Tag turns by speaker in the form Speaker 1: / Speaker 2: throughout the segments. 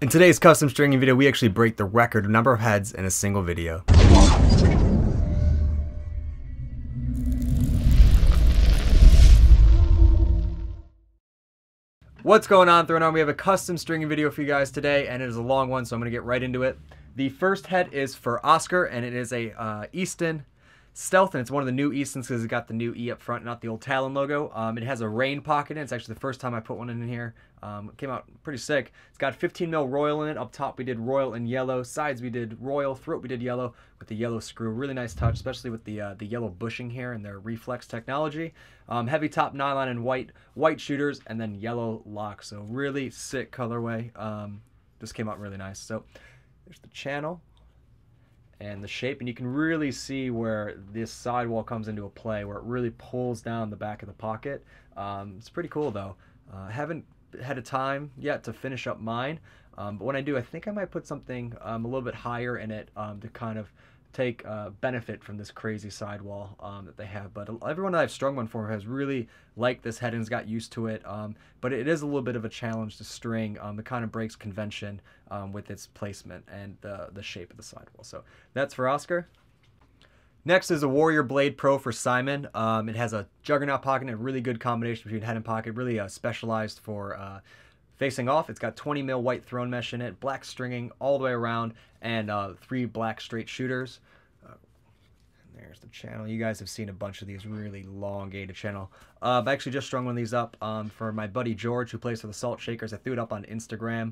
Speaker 1: In today's custom stringing video, we actually break the record number of heads in a single video. What's going on, Throwing On? We have a custom stringing video for you guys today, and it is a long one, so I'm going to get right into it. The first head is for Oscar, and it is a Easton Stealth, and it's one of the new Eastons because it's got the new E up front, not the old Talon logo. It has a rain pocket in it. It's actually the first time I put one in here. It came out pretty sick. It's got 15 mil Royal in it. Up top we did Royal and yellow. Sides we did Royal. Throat we did yellow with the yellow screw. Really nice touch, especially with the yellow bushing here and their reflex technology. Heavy top nylon and white shooters, and then yellow locks. So really sick colorway. This came out really nice. So there's the channel and the shape, and you can really see where this sidewall comes into a play, where it really pulls down the back of the pocket. It's pretty cool though. I haven't had a time yet to finish up mine, but when I do, I think I might put something a little bit higher in it to kind of take benefit from this crazy sidewall that they have. But everyone that I've strung one for has really liked this head and has got used to it, but it is a little bit of a challenge to string. It kind of breaks convention with its placement and the shape of the sidewall. So that's for Oscar. Next is a Warrior Blade Pro for Simon. It has a juggernaut pocket and a really good combination between head and pocket, really specialized for facing off. It's got 20 mil white throne mesh in it, black stringing all the way around, and 3 black straight shooters. There's the channel. You guys have seen a bunch of these really elongated channel. I actually just strung one of these up for my buddy George, who plays for the Salt Shakers. I threw it up on Instagram.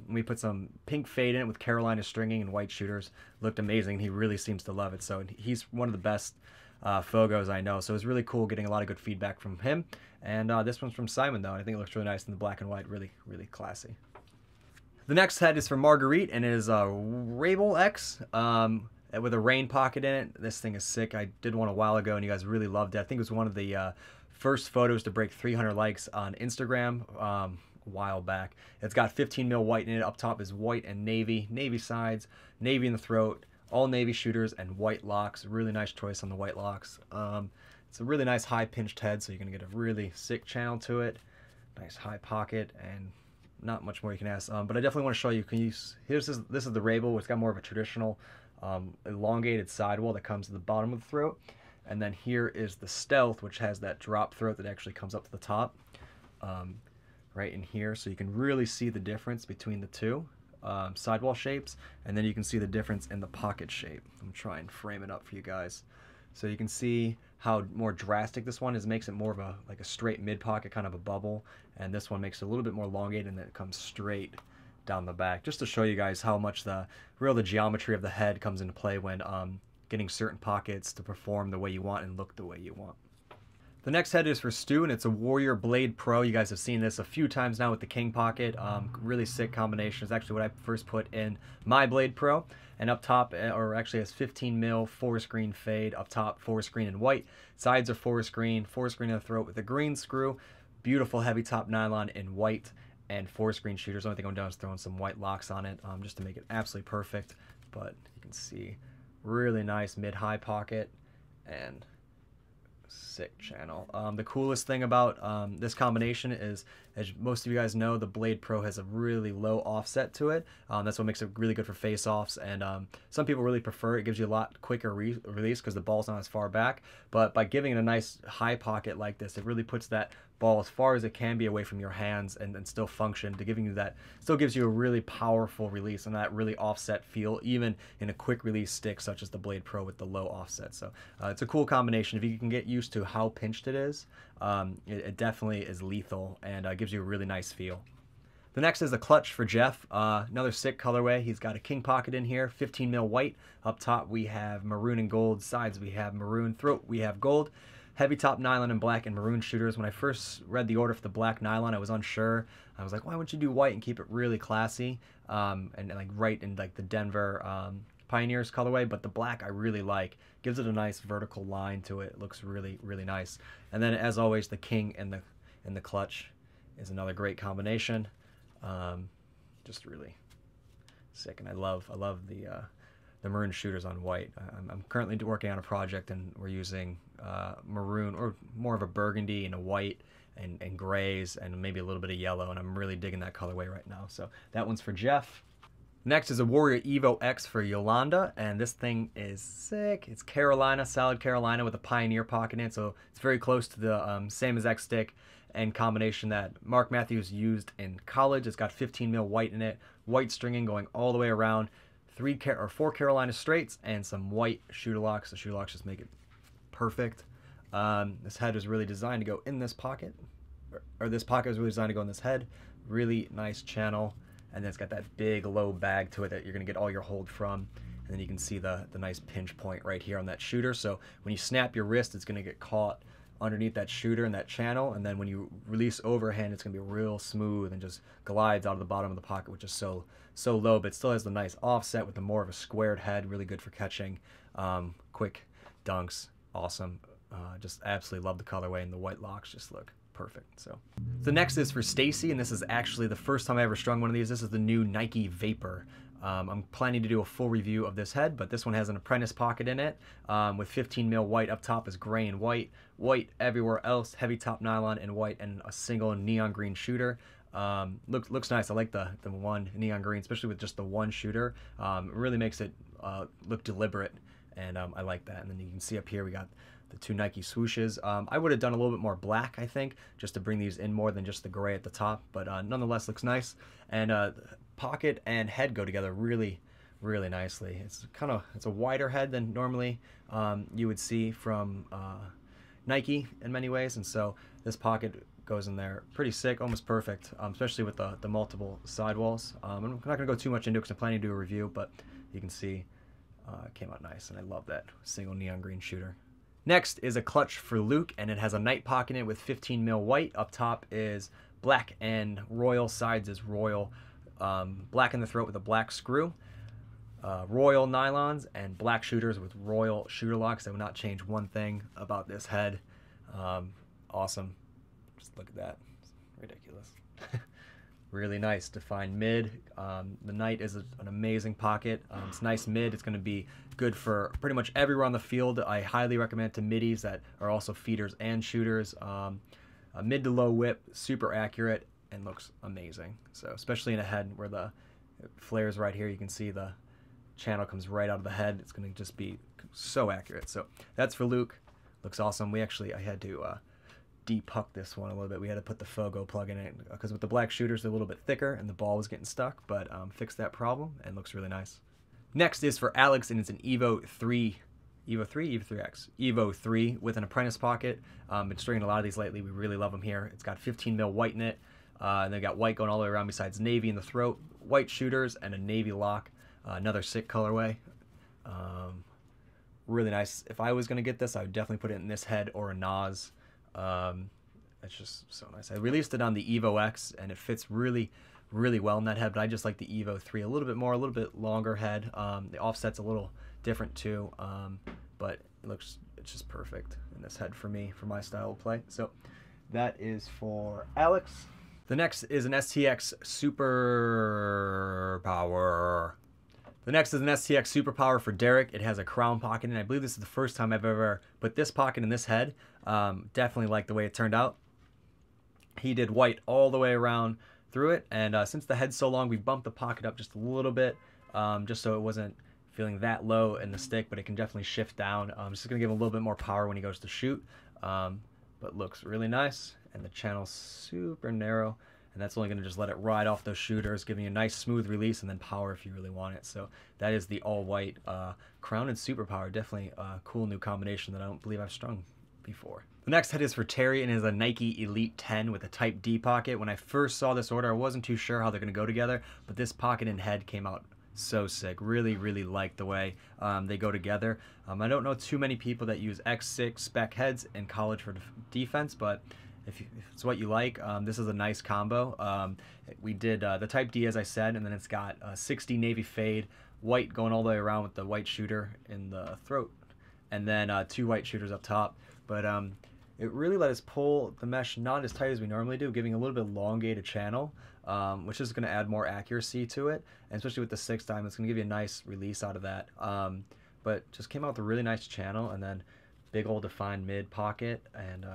Speaker 1: We put some pink fade in it with Carolina stringing and white shooters. Looked amazing. He really seems to love it. So he's one of the best Fogos I know. So it's really cool getting a lot of good feedback from him. And this one's from Simon, though. I think it looks really nice in the black and white. Really, really classy. The next head is for Marguerite, and it is a Evo X. With a rain pocket in it. This thing is sick. I did one a while ago and you guys really loved it. I think it was one of the first photos to break 300 likes on Instagram a while back. It's got 15 mil white in it. Up top is white and navy sides, navy in the throat, all navy shooters, and white locks. Really nice choice on the white locks. It's a really nice high pinched head, so you're gonna get a really sick channel to it. Nice high pocket, and not much more you can ask. But I definitely want to show you. This is the Rebel. It's got more of a traditional elongated sidewall that comes to the bottom of the throat, and then here is the Stealth, which has that drop throat that actually comes up to the top right in here, so you can really see the difference between the two sidewall shapes, and then you can see the difference in the pocket shape. I'm trying to frame it up for you guys so you can see how more drastic this one is. Makes it more of a straight mid pocket, kind of a bubble, and this one makes it a little bit more elongated, and then it comes straight down the back, just to show you guys how much the geometry of the head comes into play when getting certain pockets to perform the way you want and look the way you want. The next head is for Stu, and it's a Warrior Blade Pro. You guys have seen this a few times now with the King pocket. Really sick combination. It's actually what I first put in my Blade Pro. And up top, or actually has 15 mil forest green fade. Up top, forest green and white. Sides are forest green in the throat with a green screw. Beautiful heavy top nylon in white, and forest green shooters. The only thing I'm doing is throwing some white locks on it just to make it absolutely perfect. But you can see really nice mid-high pocket and sick channel. The coolest thing about this combination is, as most of you guys know, the Blade Pro has a really low offset to it. That's what makes it really good for face-offs, and some people really prefer it. It gives you a lot quicker release because the ball's not as far back. But by giving it a nice high pocket like this, it really puts that ball as far as it can be away from your hands and still function, to giving you that, still gives you a really powerful release and that really offset feel, even in a quick release stick such as the Blade Pro with the low offset. So it's a cool combination. If you can get used to how pinched it is, it definitely is lethal, and gives you a really nice feel. The next is a clutch for Jeff. Another sick colorway. He's got a king pocket in here, 15 mil white. Up top we have maroon and gold. Sides we have maroon. Throat we have gold. Heavy top nylon and black and maroon shooters. When I first read the order for the black nylon, I was unsure. I was like, why wouldn't you do white and keep it really classy, and like right in like the Denver Pioneers colorway? But the black I really like. Gives it a nice vertical line to it. It looks really, really nice. And then, as always, the king and the clutch is another great combination. Just really sick, and I love the maroon shooters on white. I'm currently working on a project, and we're using maroon, or more of a burgundy and a white, and grays and maybe a little bit of yellow, and I'm really digging that colorway right now. So that one's for Jeff. Next is a Warrior Evo X for Yolanda, and this thing is sick. It's Carolina, solid Carolina with a Pioneer pocket in it, so it's very close to the same as X stick and combination that Mark Matthews used in college. It's got 15 mil white in it, white stringing going all the way around, 4 Carolina straights, and some white shooter locks. The shooter locks just make it perfect. This head was really designed to go in this pocket, or this pocket was really designed to go in this head. Really nice channel. And then it's got that big low bag to it that you're going to get all your hold from. And then you can see the nice pinch point right here on that shooter. So when you snap your wrist, it's going to get caught underneath that shooter and that channel. And then when you release overhand, it's going to be real smooth and just glides out of the bottom of the pocket, which is so low, but it still has the nice offset with the more of a squared head. Really good for catching quick dunks. Awesome. Just absolutely love the colorway, and the white locks just look perfect. So the next is for Stacy, and this is actually the first time I ever strung one of these. This is the new Nike Vapor. I'm planning to do a full review of this head, but this one has an apprentice pocket in it with 15 mil white. Up top is gray and white everywhere else, heavy top nylon and white, and a single neon green shooter. Looks nice. I like the one neon green, especially with just the one shooter. It really makes it look deliberate, and I like that. And then you can see up here we got the 2 Nike swooshes. I would have done a little bit more black, I think, just to bring these in more than just the gray at the top, but nonetheless looks nice. And pocket and head go together really nicely. It's a wider head than normally you would see from Nike in many ways, and so this pocket goes in there pretty sick, almost perfect, especially with the multiple sidewalls. I'm not going to go too much into it because I'm planning to do a review, but you can see it came out nice, and I love that single neon green shooter. Next is a clutch for Luke, and it has a night pocket in it with 15 mil white. Up top is black and royal, sides is royal. Black in the throat with a black screw. Royal nylons and black shooters with royal shooter locks. I would not change one thing about this head. Awesome. Just look at that. It's ridiculous. Really nice defined mid. The night is an amazing pocket. It's nice mid. It's going to be good for pretty much everywhere on the field. I highly recommend to middies that are also feeders and shooters. A mid to low whip, super accurate, and looks amazing. So especially in a head where the flares right here, you can see the channel comes right out of the head. It's going to just be so accurate. So that's for Luke. Looks awesome. I had to depuck this one a little bit. We had to put the Fogo plug in it because with the black shooters they're a little bit thicker and the ball was getting stuck, but fixed that problem and looks really nice. Next is for Alex, and it's an Evo X with an apprentice pocket. Been stringing a lot of these lately. We really love them here. It's got 15 mil white in it, and they got white going all the way around besides navy in the throat, white shooters, and a navy lock. Another sick colorway. Really nice. If I was going to get this, I would definitely put it in this head or a Nas. It's just so nice. I released it on the Evo X, and it fits really well in that head, but I just like the Evo 3 a little bit more, a little bit longer head. The offset's a little different too, but it's just perfect in this head for me, for my style of play. So that is for Alex. The next is an STX Super Power. The next is an STX Super Power for Derek. It has a crown pocket, and I believe this is the first time I've ever put this pocket in this head. Definitely like the way it turned out. He did white all the way around through it, and since the head's so long, we bumped the pocket up just a little bit, just so it wasn't feeling that low in the stick, but it can definitely shift down. Just gonna give him a little bit more power when he goes to shoot, but looks really nice, and the channel's super narrow. And that's only going to just let it ride off those shooters, giving you a nice smooth release and then power if you really want it. So that is the all-white Crown and Super Power. Definitely a cool new combination that I don't believe I've strung before. The next head is for Terry, and is a Nike Elite 10 with a Type D pocket. When I first saw this order, I wasn't too sure how they're going to go together, but this pocket and head came out so sick. Really like the way they go together. I don't know too many people that use X6 spec heads in college for defense, but if it's what you like, this is a nice combo. We did the Type D, as I said, and then it's got 60 navy fade, white going all the way around with the white shooter in the throat, and then 2 white shooters up top. But it really let us pull the mesh not as tight as we normally do, giving a little bit elongated channel, which is going to add more accuracy to it, and especially with the 6 diamond, it's going to give you a nice release out of that. But just came out with a really nice channel, and then big old defined mid pocket, and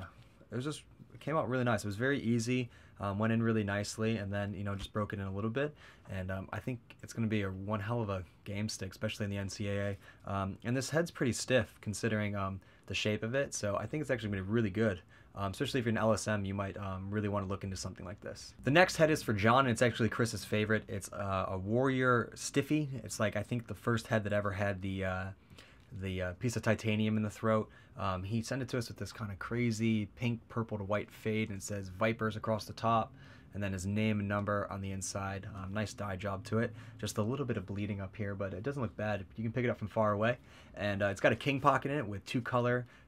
Speaker 1: it was just came out really nice. It was very easy, went in really nicely, and then, you know, just broke it in a little bit. And I think it's going to be one hell of a game stick, especially in the NCAA. And this head's pretty stiff considering the shape of it, so I think it's actually going to be really good. Especially if you're an LSM, you might really want to look into something like this. The next head is for John, and it's actually Chris's favorite. It's a Warrior Stiffy. It's like, I think, the first head that ever had the piece of titanium in the throat. He sent it to us with this kind of crazy pink, purple to white fade, and it says Vipers across the top, and then his name and number on the inside. Nice dye job to it. Just a little bit of bleeding up here, but it doesn't look bad. You can pick it up from far away. And it's got a king pocket in it with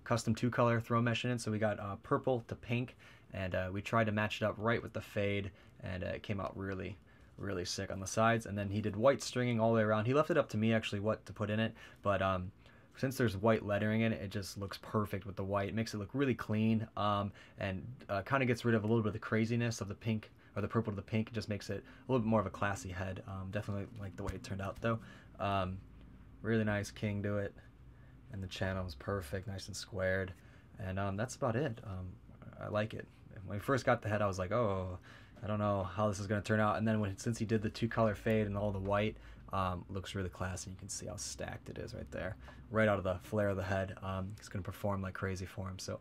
Speaker 1: custom two color throw mesh in it. So we got purple to pink, and we tried to match it up right with the fade, and it came out really sick on the sides. And then he did white stringing all the way around. He left it up to me actually what to put in it, but since there's white lettering in it, it just looks perfect with the white. It makes it look really clean, and kind of gets rid of a little bit of the craziness of the pink, or the purple to the pink. It just makes it a little bit more of a classy head. Definitely like the way it turned out though. Really nice king to it, and the channel was perfect, nice and squared. And that's about it. I like it. When we first got the head, I was like, oh, I don't know how this is going to turn out. And then since he did the two color fade and all the white, looks really classy. You can see how stacked it is right there, right out of the flare of the head. It's going to perform like crazy for him. So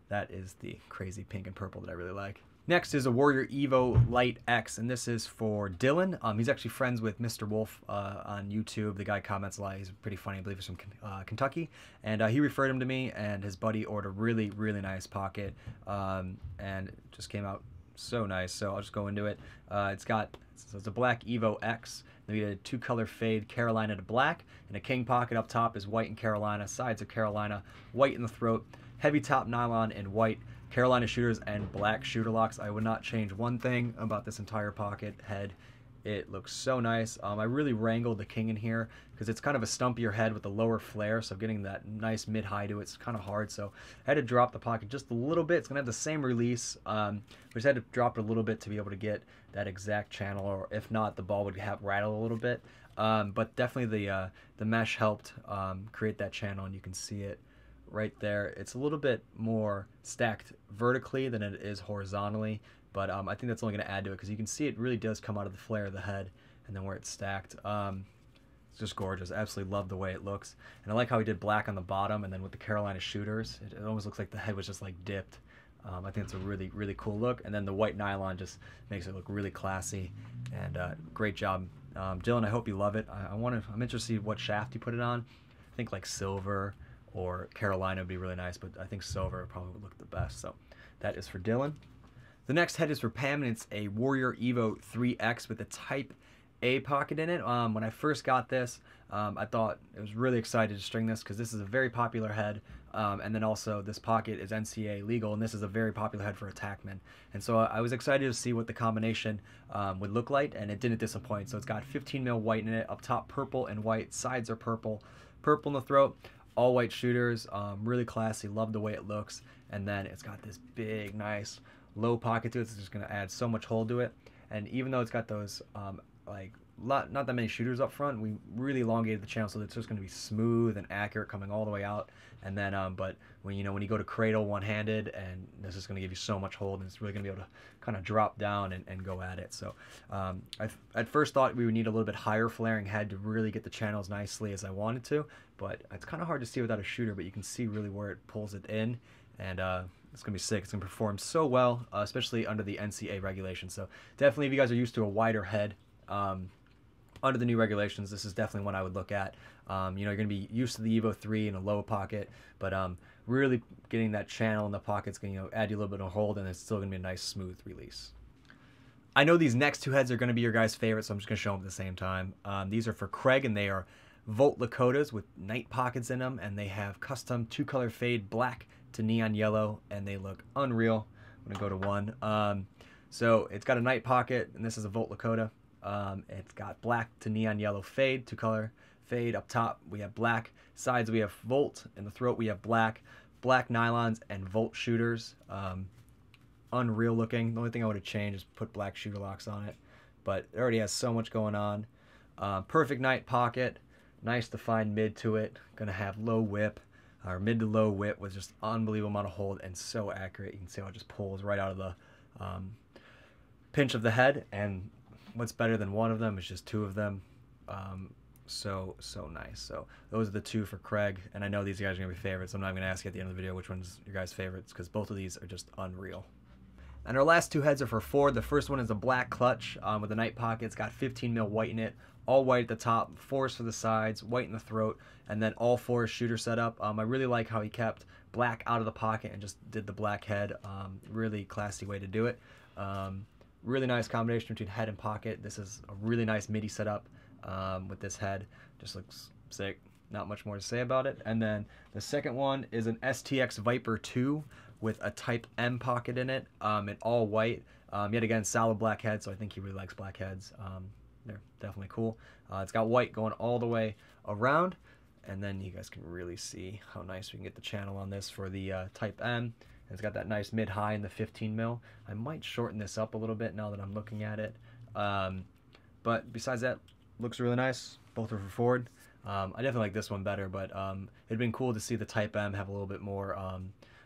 Speaker 1: that is the crazy pink and purple that I really like. Next is a Warrior Evo Light X, and this is for Dylan. He's actually friends with Mr. Wolf on YouTube. The guy comments a lot. He's pretty funny. I believe he's from Kentucky. And he referred him to me, and his buddy ordered a really nice pocket, and it just came out so nice. So I'll just go into it. It's a black Evo X. Then we did a two color fade, Carolina to black, and a king pocket up top is white and Carolina, sides are Carolina, white in the throat, heavy top nylon and white, Carolina shooters and black shooter locks. I would not change one thing about this entire pocket head. It looks so nice. I really wrangled the king in here because it's kind of a stumpier head with a lower flare, so getting that nice mid-high to it's kind of hard. So I had to drop the pocket just a little bit. It's going to have the same release. We just had to drop it a little bit to be able to get that exact channel, or if not, the ball would rattle a little bit. But definitely the mesh helped create that channel, and you can see it right there. It's a little bit more stacked vertically than it is horizontally, but I think that's only going to add to it because you can see it really does come out of the flare of the head and then where it's stacked. It's just gorgeous. Absolutely love the way it looks. And I like how he did black on the bottom, and then with the Carolina shooters, it almost looks like the head was just like dipped. I think it's a really cool look. And then the white nylon just makes it look really classy, and great job. Dylan, I hope you love it. I'm interested what shaft you put it on. I think like silver or Carolina would be really nice, but I think silver probably would look the best. So that is for Dylan. The next head is for Pam, and it's a Warrior Evo 3X with a Type A pocket in it. When I first got this, I thought I was really excited to string this because this is a very popular head, and then also this pocket is NCAA legal, and this is a very popular head for attackmen. And so I was excited to see what the combination would look like, and it didn't disappoint. So it's got 15 mil white in it, up top purple and white, sides are purple in the throat, all white shooters, really classy, love the way it looks. And then it's got this big, nice low pocket to it. It's just going to add so much hold to it. And even though it's got those not that many shooters up front, we really elongated the channel so that it's just going to be smooth and accurate coming all the way out. And then but when you go to cradle one-handed, and this is going to give you so much hold, and it's really going to be able to kind of drop down and go at it. So I at first thought we would need a little bit higher flaring head to really get the channels nicely as I wanted to, but it's kind of hard to see without a shooter, but you can see really where it pulls it in, and it's going to be sick. It's going to perform so well, especially under the NCAA regulations. So definitely, if you guys are used to a wider head, under the new regulations, this is definitely one I would look at. You're going to be used to the Evo 3 in a low pocket, but really getting that channel in the pocket's going to add you a little bit of hold, and it's still going to be a nice smooth release. I know these next two heads are going to be your guys' favorite, so I'm just going to show them at the same time. These are for Craig, and they are Volt Lakotas with night pockets in them, and they have custom two-color fade black to neon yellow, and they look unreal. I'm going to go to one. So it's got a night pocket, and this is a Volt Lakota. It's got black to neon yellow fade, two-color fade. Up top we have black, sides we have Volt, in the throat we have black nylons and Volt shooters. Unreal looking. The only thing I would have changed is put black shooter locks on it, but it already has so much going on. Perfect night pocket, nice defined mid to it, gonna have low whip, or mid to low whip with just unbelievable amount of hold and so accurate. You can see how it just pulls right out of the pinch of the head. And what's better than one of them is just two of them. So nice. So those are the two for Craig, and I know these guys are gonna be favorites. I'm not gonna ask you at the end of the video which one's your guys' favorites, because both of these are just unreal. And our last two heads are for Ford. The first one is a black clutch with a night pocket. It's got 15 mil white in it, all white at the top, fours for the sides, white in the throat, and then all four shooter setup. I really like how he kept black out of the pocket and just did the black head. Really classy way to do it. Really nice combination between head and pocket. This is a really nice MIDI setup with this head. Just looks sick. Not much more to say about it. And then the second one is an STX Viper 2 with a Type M pocket in it, and all white. Yet again, solid black head, so I think he really likes black heads. They're definitely cool. It's got white going all the way around, and then you guys can really see how nice we can get the channel on this for the Type M. And it's got that nice mid-high in the 15 mil. I might shorten this up a little bit now that I'm looking at it. But besides that, looks really nice. Both are for Ford. I definitely like this one better, but it'd been cool to see the Type M have a little bit more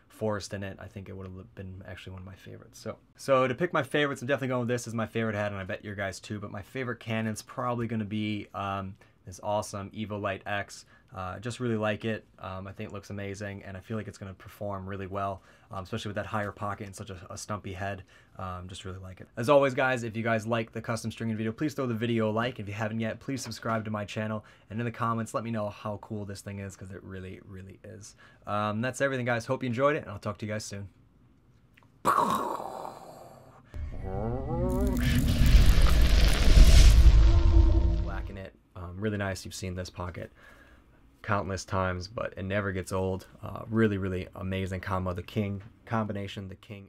Speaker 1: forest in it. I think it would have been actually one of my favorites. So to pick my favorites, I'm definitely going with this as my favorite head, and I bet your guys too. But my favorite Canon's probably going to be this awesome Evo Light X. Just really like it. I think it looks amazing, and I feel like it's going to perform really well, especially with that higher pocket and such a stumpy head. Just really like it. As always, guys, if you guys like the custom stringing video, please throw the video a like. If you haven't yet, please subscribe to my channel, and in the comments, let me know how cool this thing is, because it really, really is. That's everything, guys. Hope you enjoyed it, and I'll talk to you guys soon. Blacking it. Really nice. You've seen this pocket countless times, but it never gets old. Really, really amazing combo. The King combination, the King.